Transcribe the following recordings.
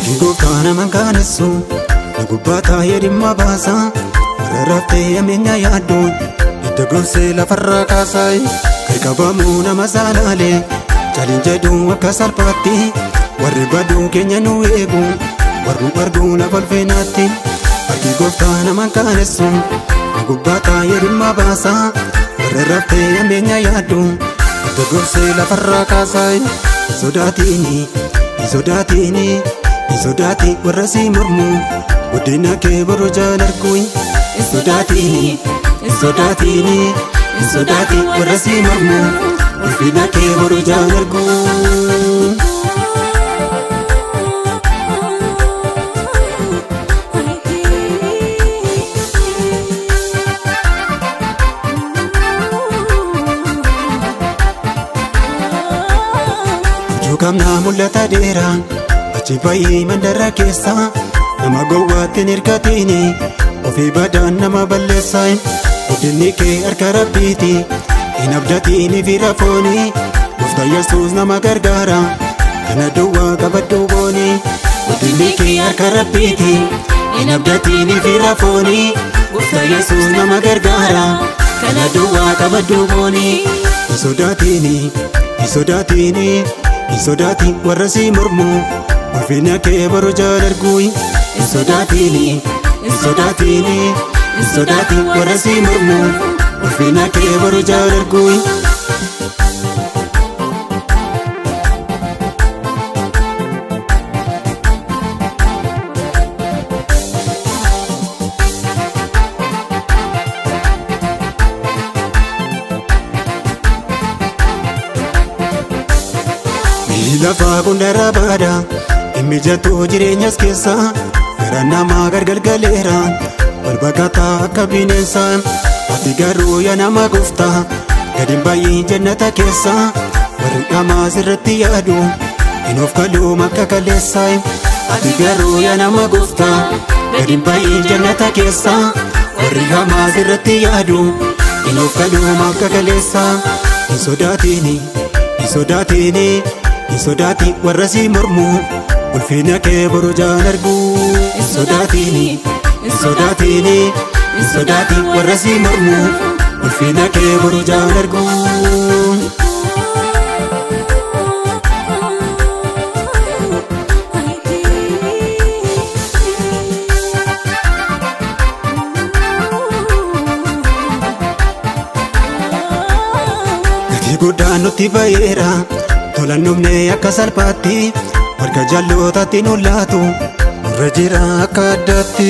Gooftaan mangaanessu nagubbata yedimma baasa warraftee ameenya yaadduun itti gorsee lafarraa kaasaayi qaqqabamuu nama saalalee caliin jedhu akka salphaatti warri baduu keenya nu eegu warri arguu lafa ulfeenaatti harki Gooftaan mangaanessu nagubbata yedimma baasa warraftee ameenya yaadduun itti gorsee lafarraa kaasaayi sodaatini sodaati warra si mormu guddina kee boru jaalarkuun sodaati warra si mormu guddina kee boru jaalarkuun. Juukamna mul'ata dheeraa achi baay'ee mandara keessa nama gowwaatti hirkatini ofii badaan nama balleessaa guddinni kee harka rabbiiti hin abdatini fi rafooni Gooftaa Yesuus nama gargaara kana duwwaa qabadhu booni guddinni kee harka rabbiiti hin abdatini fi rafooni Gooftaa Yesuus nama gargaara kana duwwaa qabadhu booni sodaati warra si mormu ulfina kee boru jaalarkuun sodaati warra si mormu ulfina kee boru jaalarkuun. Lafaa kundara baada mijatoo jireenyas keessa gara namaa gargalgaleera wal baqataa akka bineensa ati garuu yaa nama Gooftaa gadi baay'ee jannata keessa warri dhamaa sirratti yaadu hin of kaluu makka kaleessa ati garuu yaa nama Gooftaa gadi baay'ee jannata keessa warri dhamaa sirratti yaadu hin of kaluu makka kaleessa sodaati warra si mormu ulfina kee boru jaalarkuun. Sodaati warra si mormu ulfina kee boru jaalarkuun. Gatii guddaan nutti ba'eera tolannumne akka salphaatti warra jaallotaatti nullaatu nurra jira akka addaatti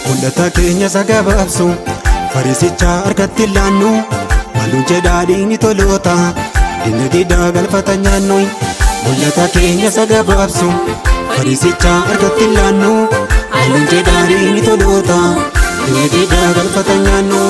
mul'ata keenya sagabaabsu fariisicha harkatti laannu maaluun jedhaa dhiigni toloota dinna diddaa galfata nyaannu mul'ata keenya sagabaabsu fariisicha harkatti laannu maaluun jedhaa dhiigni toloota dinna diddaa galfata nyaannu.